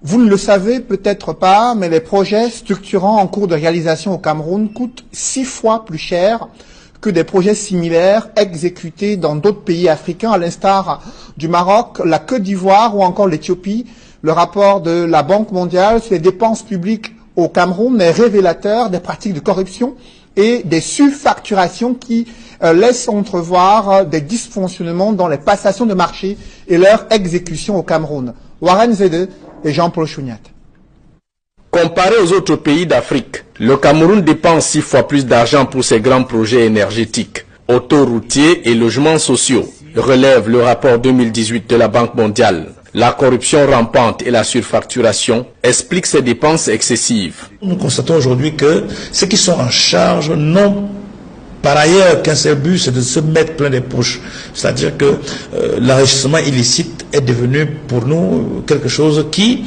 Vous ne le savez peut-être pas, mais les projets structurants en cours de réalisation au Cameroun coûtent 6 fois plus cher que des projets similaires exécutés dans d'autres pays africains, à l'instar du Maroc, la Côte d'Ivoire ou encore l'Éthiopie. Le rapport de la Banque mondiale sur les dépenses publiques au Cameroun est révélateur des pratiques de corruption et des surfacturations qui laissent entrevoir des dysfonctionnements dans les passations de marché et leur exécution au Cameroun. Warren Zede et Jean-Paul Chouniat. Comparé aux autres pays d'Afrique, le Cameroun dépense 6 fois plus d'argent pour ses grands projets énergétiques, autoroutiers et logements sociaux, relève le rapport 2018 de la Banque mondiale. La corruption rampante et la surfacturation expliquent ces dépenses excessives. Nous constatons aujourd'hui que ceux qui sont en charge n'ont par ailleurs qu'un seul but, c'est de se mettre plein des poches. C'est-à-dire que l'enrichissement illicite est devenu pour nous quelque chose qui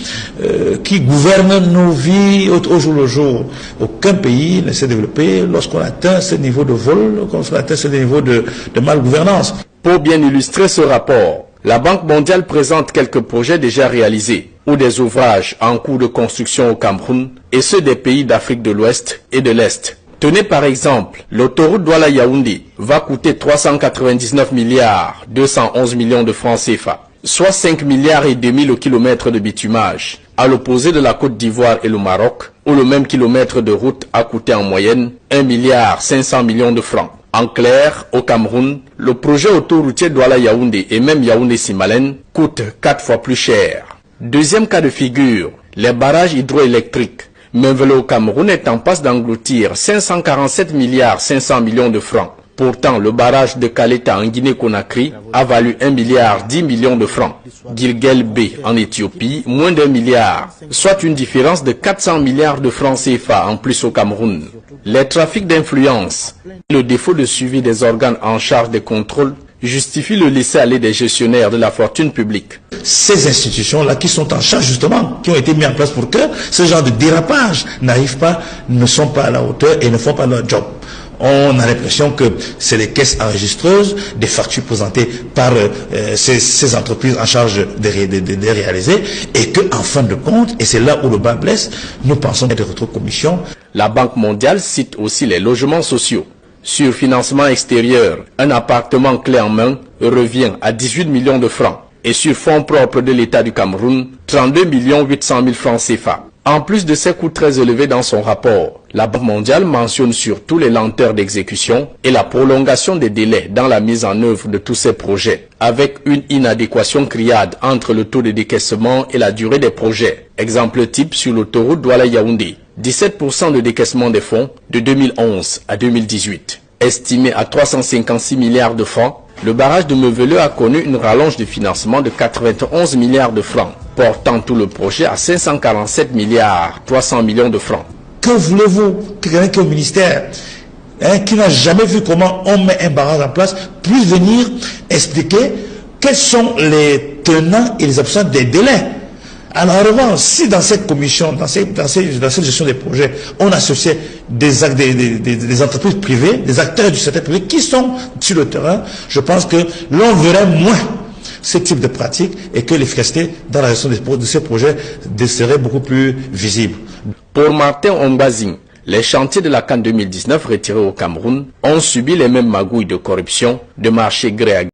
gouverne nos vies au jour le jour. Aucun pays ne s'est développé lorsqu'on atteint ce niveau de vol, lorsqu'on atteint ce niveau de malgouvernance. Pour bien illustrer ce rapport, la Banque mondiale présente quelques projets déjà réalisés ou des ouvrages en cours de construction au Cameroun et ceux des pays d'Afrique de l'Ouest et de l'Est. Tenez par exemple, l'autoroute Douala-Yaoundé va coûter 399 milliards 211 millions de francs CFA, soit 5 milliards et demi le kilomètre de bitumage, à l'opposé de la Côte d'Ivoire et le Maroc, où le même kilomètre de route a coûté en moyenne 1 milliard 500 millions de francs. En clair, au Cameroun, le projet autoroutier Douala-Yaoundé et même Yaoundé-Simalène coûte 4 fois plus cher. Deuxième cas de figure, les barrages hydroélectriques. Menvelo au Cameroun est en passe d'engloutir 547 milliards 500 millions de francs. Pourtant, le barrage de Kaleta en Guinée-Conakry a valu 1 milliard 10 millions de francs. Gilgel B en Éthiopie, moins d'1 milliard, soit une différence de 400 milliards de francs CFA en plus au Cameroun. Les trafics d'influence, le défaut de suivi des organes en charge des contrôles justifie le laisser-aller des gestionnaires de la fortune publique. Ces institutions-là qui sont en charge justement, qui ont été mises en place pour que ce genre de dérapage n'arrive pas, ne sont pas à la hauteur et ne font pas leur job. On a l'impression que c'est les caisses enregistreuses, des factures présentées par ces entreprises en charge de réaliser, et que en fin de compte, et c'est là où le bas blesse, nous pensons à des rétrocommissions. La Banque mondiale cite aussi les logements sociaux. Sur financement extérieur, un appartement clé en main revient à 18 millions de francs. Et sur fonds propres de l'État du Cameroun, 32 800 000 francs CFA. En plus de ces coûts très élevés dans son rapport, la Banque mondiale mentionne surtout les lenteurs d'exécution et la prolongation des délais dans la mise en œuvre de tous ces projets, avec une inadéquation criarde entre le taux de décaissement et la durée des projets. Exemple type sur l'autoroute Douala-Yaoundé, 17% de décaissement des fonds de 2011 à 2018. Estimé à 356 milliards de francs, le barrage de Meveleu a connu une rallonge de financement de 91 milliards de francs, portant tout le projet à 547 milliards 300 millions de francs. Que voulez-vous que quelqu'un qui est au ministère, qui n'a jamais vu comment on met un barrage en place, puisse venir expliquer quels sont les tenants et les absents des délais? Alors, en revanche, si dans cette commission, dans cette gestion des projets, on associait des entreprises privées, des acteurs du secteur privé qui sont sur le terrain, je pense que l'on verrait moins ce type de pratique et que l'efficacité dans la gestion de ces projets serait beaucoup plus visible. Pour Martin Ombazing, les chantiers de la CAN 2019 retirés au Cameroun ont subi les mêmes magouilles de corruption, de marché gré à gré.